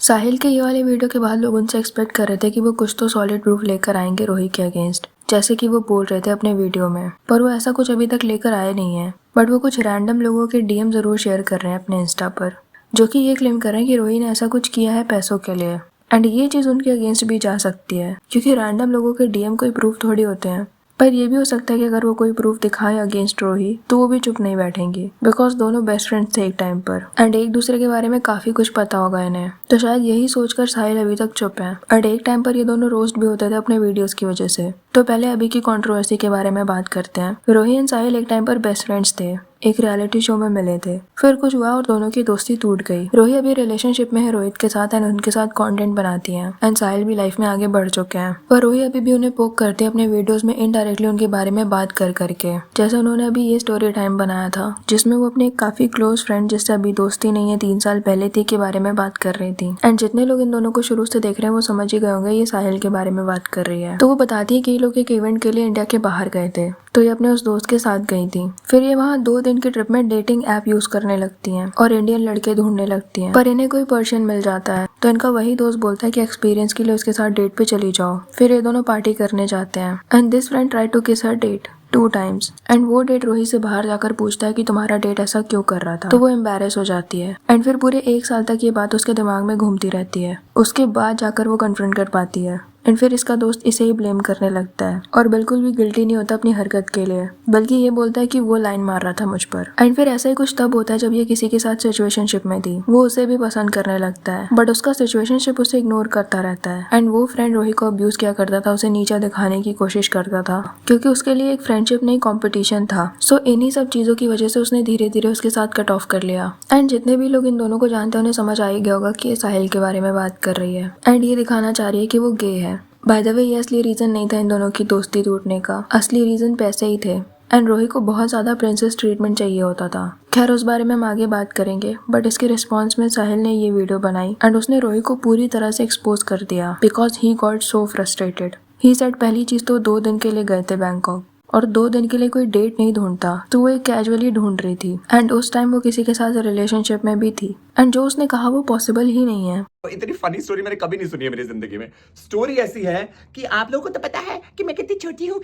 साहिल के ये वाले वीडियो के बाद लोग उनसे एक्सपेक्ट कर रहे थे कि वो कुछ तो सॉलिड प्रूफ लेकर आएंगे रोहित के अगेंस्ट, जैसे कि वो बोल रहे थे अपने वीडियो में। पर वो ऐसा कुछ अभी तक लेकर आए नहीं है। बट वो कुछ रैंडम लोगों के डीएम जरूर शेयर कर रहे हैं अपने इंस्टा पर, जो कि ये क्लेम कर रहे हैं कि रोहित ने ऐसा कुछ किया है पैसों के लिए। एंड ये चीज़ उनके अगेंस्ट भी जा सकती है, क्योंकि रैंडम लोगों के डीएम कोई प्रूफ थोड़ी होते हैं। पर ये भी हो सकता है कि अगर वो कोई प्रूफ दिखाए अगेंस्ट रोहित तो वो भी चुप नहीं बैठेंगी, बिकॉज दोनों बेस्ट फ्रेंड्स थे एक टाइम पर एंड एक दूसरे के बारे में काफी कुछ पता होगा इन्हें। तो शायद यही सोचकर साहिल अभी तक चुप है। एंड एक टाइम पर ये दोनों रोस्ट भी होते थे अपने वीडियोस की वजह से। तो पहले अभी की कंट्रोवर्सी के बारे में बात करते हैं। रोहित एंड साहिल एक टाइम पर बेस्ट फ्रेंड्स थे, एक रियलिटी शो में मिले थे। फिर कुछ हुआ और दोनों की दोस्ती टूट गई। रोहित अभी रिलेशनशिप में है रोहित के साथ एंड उनके साथ कंटेंट बनाती हैं एंड साहिल भी लाइफ में आगे बढ़ चुके हैं। पर रोहित अभी भी उन्हें पोक करते हैं अपने वीडियोस में इनडायरेक्टली उनके बारे में बात कर करके। जैसे उन्होंने अभी ये स्टोरी टाइम बनाया था जिसमें वो अपने काफी क्लोज फ्रेंड जिससे अभी दोस्ती नहीं है 3 साल पहले थी के बारे में बात कर रही थी। एंड जितने लोग इन दोनों को शुरू से देख रहे हैं वो समझ ही गए होंगे ये साहिल के बारे में बात कर रही है। तो वो बताती है कि ये लोग एक इवेंट के लिए इंडिया के बाहर गए थे, तो ये अपने उस दोस्त के साथ गई थी। फिर ये वहाँ 2 दिन की ट्रिप में डेटिंग ऐप यूज करने लगती हैं और इंडियन लड़के ढूंढने लगती हैं। पर इन्हें कोई पर्शियन मिल जाता है, तो इनका वही दोस्त बोलता है कि एक्सपीरियंस के लिए उसके साथ डेट पे चली जाओ। फिर ये दोनों पार्टी करने जाते हैं and this friend try to kiss her date 2 times. And वो डेट रोहित से बाहर जाकर पूछता है कि तुम्हारा डेट ऐसा क्यों कर रहा था। तो वो एम्बेरस हो जाती है एंड फिर पूरे 1 साल तक ये बात उसके दिमाग में घूमती रहती है। उसके बाद जाकर वो कन्फ्रंट कर पाती है एंड फिर इसका दोस्त इसे ही ब्लेम करने लगता है और बिल्कुल भी गिल्टी नहीं होता अपनी हरकत के लिए, बल्कि ये बोलता है कि वो लाइन मार रहा था मुझ पर। एंड फिर ऐसा ही कुछ तब होता है जब ये किसी के साथ सिचुएशनशिप में थी। वो उसे भी पसंद करने लगता है बट उसका सिचुएशनशिप उसे इग्नोर करता रहता है। एंड वो फ्रेंड रोहित को अब्यूज किया करता था, उसे नीचा दिखाने की कोशिश करता था, क्योंकि उसके लिए एक फ्रेंडशिप नहीं कॉम्पिटिशन था। सो इन्हीं सब चीजों की वजह से उसने धीरे धीरे उसके साथ कट ऑफ कर लिया। एंड जितने भी लोग इन दोनों को जानते हैं उन्हें समझ आ ही गया होगा कि ये साहिल के बारे में बात कर रही है एंड ये दिखाना चाह रही है कि वो गे है। बाय द वे ये असली रीजन नहीं था इन दोनों की दोस्ती टूटने का, असली रीजन पैसे ही थे। एंड रोहित को बहुत ज्यादा प्रिंसेस ट्रीटमेंट चाहिए होता था। खैर उस बारे में हम आगे बात करेंगे, बट इसके रिस्पॉन्स में साहिल ने ये वीडियो बनाई एंड उसने रोहित को पूरी तरह से एक्सपोज कर दिया because he got so frustrated. He said पहली चीज तो 2 दिन के लिए गए थे बैंकॉक और 2 दिन के लिए कोई डेट नहीं ढूंढता, तो वो एक कैजुअली ढूंढ रही थी एंड उस टाइम वो किसी के साथ रिलेशनशिप में भी थी एंड जो उसने कहा वो पॉसिबल ही नहीं है। इतनी फनी स्टोरी मैंने कभी नहीं सुनी है मेरी जिंदगी में। स्टोरी ऐसी है कि आप लोगों को तो पता है कि मैं कितनी छोटी हूँ,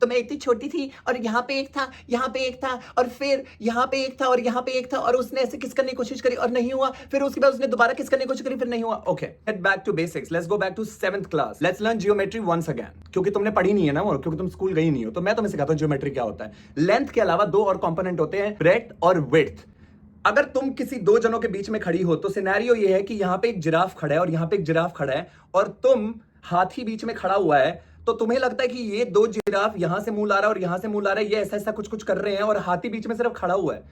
तो मैं इतनी छोटी थी और यहाँ पे एक था, यहाँ पे एक था और फिर यहाँ पे एक था और यहाँ पे एक था और उसने ऐसे किस करने की कोशिश करी और नहीं हुआ, फिर उसके बाद उसने दोबारा किस करने की कोशिश करी फिर नहीं हुआ। Okay, get back to basics, let's go back to 7th class, let's learn geometry once again. क्योंकि तुमने पढ़ी नहीं है ना, क्योंकि तुम स्कूल गई नहीं हो, तो मैं तुम्हें सिखाता हूँ जियोमेट्री क्या होता है। लेंथ के अलावा 2 और कंपोनेंट होते हैं, ब्रेड्थ और विड्थ। अगर तुम किसी 2 जनों के बीच में खड़ी हो तो सिनेरियो ये है कि यहां पे एक जिराफ खड़ा है और यहां पे एक जिराफ खड़ा है और तुम हाथी बीच में खड़ा हुआ है, तो तुम्हें लगता है कि ये 2 जिराफ यहां से मुंह ला रहा है और यहां से मुंह ला रहा है, ये ऐसा ऐसा कुछ कुछ कर रहे हैं और हाथी बीच में सिर्फ खड़ा हुआ है।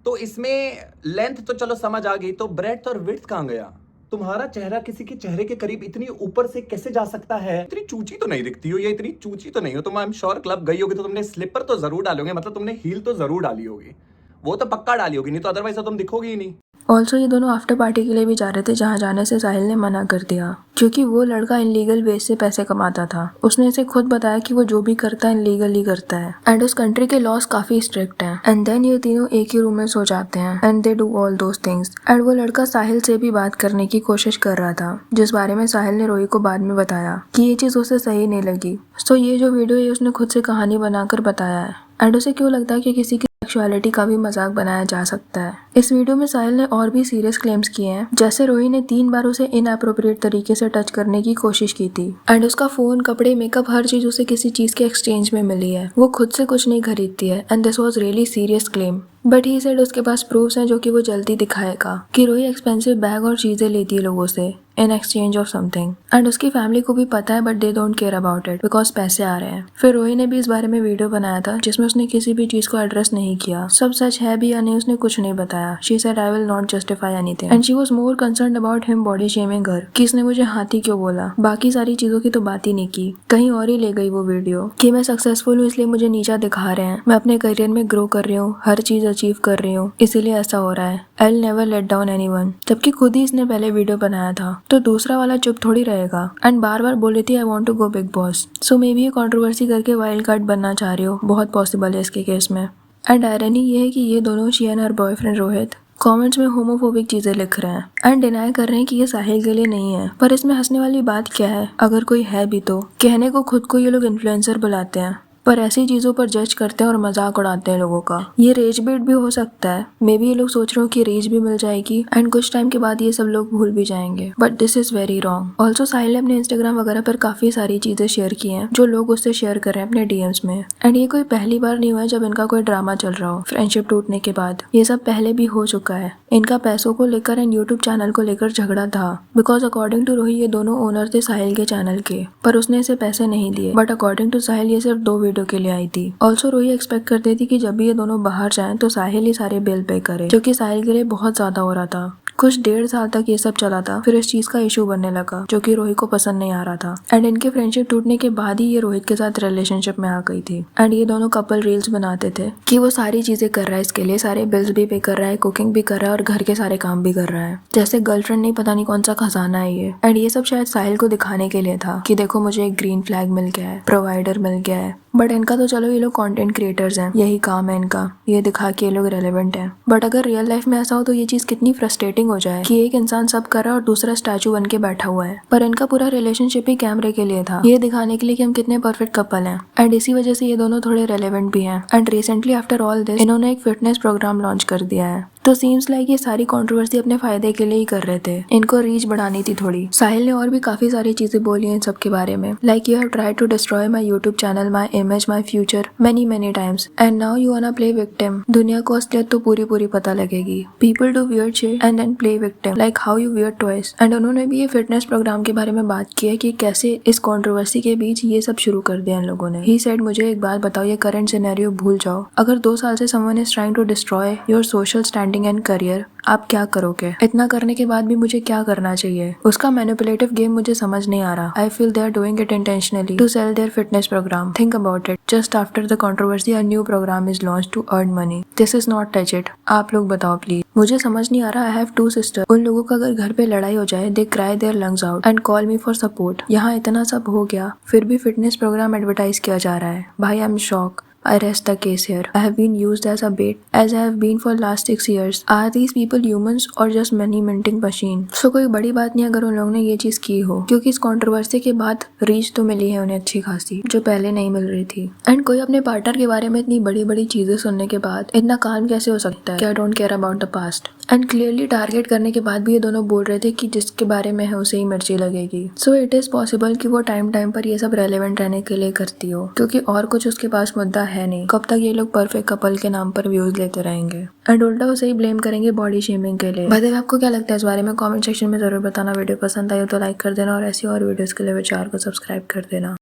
तो इसमें लेंथ तो चलो समझ आ गई, तो ब्रेड्थ और विड्थ कहां गया? तुम्हारा चेहरा किसी के चेहरे के करीब इतनी ऊपर से कैसे जा सकता है? इतनी चूची तो नहीं दिखती हो या इतनी चूची तो नहीं हो तुम। आई एम श्योर क्लब गई होगी तो तुमने स्लीपर तो जरूर डाली होगी, मतलब तुमने हील तो जरूर डाली होगी, वो तो पक्का डाली होगी, नहीं तो अदरवाइज तो तुम दिखोगी ही नहीं। ऑल्सो ये दोनों आफ्टर पार्टी के लिए भी जा रहे थे, जहाँ जाने से साहिल ने मना कर दिया क्योंकि वो लड़का इनलीगल वे से पैसे कमाता था। उसने इसे खुद बताया कि वो जो भी करता है इनलीगली करता है एंड उस कंट्री के लॉस काफी स्ट्रिक्ट हैं। एंड देन ये तीनों एक ही रूम में सो जाते हैं and they do all those things. And वो लड़का साहिल से भी बात करने की कोशिश कर रहा था, जिस बारे में साहिल ने रोहित को बाद में बताया कि ये चीज उसे सही नहीं लगी। सो ये जो वीडियो है उसने खुद से कहानी बनाकर बताया है एंड उसे क्यों लगता है कि किसी की सेक्सुअलिटी का भी मजाक बनाया जा सकता है। इस वीडियो में साहिल ने और भी सीरियस क्लेम्स किए हैं, जैसे रोहित ने 3 बार उसे इनएप्रोप्रिएट तरीके से टच करने की कोशिश की थी एंड उसका फोन, कपड़े, मेकअप, हर चीज उसे किसी चीज के एक्सचेंज में मिली है। वो खुद से कुछ नहीं खरीदती है and this was really serious claim. But he said उसके पास प्रूफ्स हैं जो कि वो जल्दी दिखाएगा कि रोहित एक्सपेंसिव बैग और चीजें लेती है लोगों से in exchange of something and उसकी फैमिली को भी पता है but they don't care about it because पैसे आ रहे हैं। फिर रोहित ने भी इस बारे में वीडियो बनाया था जिसमें उसने किसी भी चीज को एड्रेस नहीं किया, सब सच है भी या नहीं उसने कुछ नहीं बताया। She said I will not justify anything and she was more concerned about him body shaming her कि इसने मुझे हाथी क्यों बोला, बाकी सारी चीजों की तो बात ही नहीं की। कहीं और ही ले गई वो वीडियो कि मैं सक्सेसफुल हूँ इसलिए मुझे नीचा दिखा रहे हैं, मैं अपने करियर में ग्रो कर रही हूँ, हर चीज अचीव कर रही हूँ, इसीलिए ऐसा हो रहा है। I will never let down anyone. जबकि खुद ही इसने पहले वीडियो बनाया था, तो दूसरा वाला चुप थोड़ी रहेगा एंड बार बार बोल रही थी I want to go Bigg Boss. So maybe ये कंट्रोवर्सी करके वाइल्ड कार्ड बनना चाह रही हो, बहुत पॉसिबल है इसके केस में। एंड आयरनी ये है कि ये दोनों she and her boyfriend Rohit comments में होमोफोबिक चीजें लिख रहे हैं एंड डिनाई कर रहे हैं कि ये साहिल के लिए नहीं है। पर इसमें हंसने वाली बात क्या है, अगर कोई है भी तो कहने को खुद को ये लोग इन्फ्लुएंसर बुलाते हैं पर ऐसी चीजों पर जज करते हैं और मजाक उड़ाते हैं लोगों का। ये रेज बेट भी हो सकता है, मे बी ये लोग सोच रहे हो कि रेज भी मिल जाएगी एंड कुछ टाइम के बाद ये सब लोग भूल भी जाएंगे, but this is very wrong. Also Sahil ने अपने इंस्टाग्राम वगैरह पर काफी सारी चीजें शेयर की हैं जो लोग उससे शेयर कर रहे हैं अपने डीएम्स में एंड ये कोई पहली बार नहीं हुआ है जब इनका कोई ड्रामा चल रहा हो फ्रेंडशिप टूटने के बाद। ये सब पहले भी हो चुका है। इनका पैसों को लेकर एंड यूट्यूब चैनल को लेकर झगड़ा था बिकॉज अकॉर्डिंग टू रोही ये दोनों ओनर थे साहिल के चैनल के, पर उसने इसे पैसे नहीं दिए। बट अकॉर्डिंग टू साहिल ये सिर्फ 2 वीडियो के लिए आई थी। ऑल्सो रोही एक्सपेक्ट करती थी कि जब भी ये दोनों बाहर जाएं तो साहिल ही सारे बिल पे करे, जो कि साहिल के लिए बहुत ज्यादा हो रहा था। कुछ 1.5 साल तक ये सब चला था, फिर इस चीज का इशू बनने लगा जो कि रोहित को पसंद नहीं आ रहा था एंड इनके फ्रेंडशिप टूटने के बाद ही ये रोहित के साथ रिलेशनशिप में आ गई थी एंड ये दोनों कपल रील्स बनाते थे कि वो सारी चीजें कर रहा है इसके लिए, सारे बिल्स भी पे कर रहा है, कुकिंग भी कर रहा है और घर के सारे काम भी कर रहा है, जैसे गर्लफ्रेंड नहीं पता नहीं कौन सा खजाना है ये। एंड ये सब शायद साहिल को दिखाने के लिए था कि देखो मुझे एक ग्रीन फ्लैग मिल गया है, प्रोवाइडर मिल गया है। बट इनका तो चलो ये लोग कंटेंट क्रिएटर्स हैं, यही काम है इनका, ये दिखा के ये लोग रेलेवेंट हैं। बट अगर रियल लाइफ में ऐसा हो तो ये चीज कितनी फ्रस्ट्रेटिंग हो जाए कि एक इंसान सब कर रहा है और दूसरा स्टैचू बन के बैठा हुआ है। पर इनका पूरा रिलेशनशिप ही कैमरे के लिए था, ये दिखाने के लिए कि हम कितने परफेक्ट कपल हैं एंड इसी वजह से ये दोनों थोड़े रेलेवेंट भी हैं। And recently after all this इन्होंने एक फिटनेस प्रोग्राम लॉन्च कर दिया है, तो सीम्स लाइक ये सारी कंट्रोवर्सी अपने फायदे के लिए ही कर रहे थे, इनको रीच बढ़ानी थी थोड़ी। साहिल ने और भी काफी सारी चीजें बोली हैं इन सब के बारे में, like you have tried to destroy my YouTube channel, my image, my future many times and now you wanna play victim. दुनिया को असलियत तो पूरी पता लगेगी। People do weird shit and then play victim like how you wear toys. And उन्होंने भी ये फिटनेस प्रोग्राम के बारे में बात की है कि कैसे इस कंट्रोवर्सी के बीच ये सब शुरू कर दिया इन लोगों ने। ही सेड मुझे एक बात बताओ, ये करंट सिनेरियो भूल जाओ, अगर 2 साल से someone is trying to destroy your social standing and career, आप क्या करोगे? इतना करने के बाद भी मुझे क्या करना चाहिए? उसका मैनिपुलेटिव गेम मुझे समझ नहीं आ रहा। I feel they are doing it intentionally to sell their fitness program. Think about it. Just after the controversy a new program is launch to earn money. This is not touch it. आप लोग बताओ please, मुझे समझ नहीं आ रहा। I have 2 sister. उन लोगों का अगर घर पे लड़ाई हो जाए, they cry their lungs out and call me for support. यहाँ इतना सब हो गया फिर भी फिटनेस प्रोग्राम एडवर्टाइज किया जा रहा है। भाई I am shock. I rest the case here. I have been used as a bait as I have been for last 6 years. Are these people humans or just money minting machine? So कोई बड़ी बात नहीं अगर उन लोगों ने ये चीज की हो, क्योंकि इस कंट्रोवर्सी के बाद रीच तो मिली है उन्हें अच्छी खासी, जो पहले नहीं मिल रही थी। एंड कोई अपने पार्टनर के बारे में इतनी बड़ी चीजें सुनने के बाद इतना काम कैसे हो सकता है कि I don't care about the past. And clearly target करने के बाद भी ये दोनों बोल रहे थे कि जिसके बारे में है उसे ही मिर्ची लगेगी। सो इट इज पॉसिबल कि वो टाइम पर ये सब रेलेवेंट रहने के लिए करती हो, क्योंकि और कुछ उसके पास मुद्दा है नहीं। कब तक ये लोग परफेक्ट कपल के नाम पर व्यूज लेते रहेंगे एंड उल्टा उसे ही ब्लेम करेंगे बॉडी शेमिंग के लिए। बताइए आपको क्या लगता है इस बारे में, कमेंट सेक्शन में जरूर बताना। वीडियो पसंद आई हो तो लाइक कर देना और ऐसी और वीडियोस के लिए विचार को सब्सक्राइब कर देना।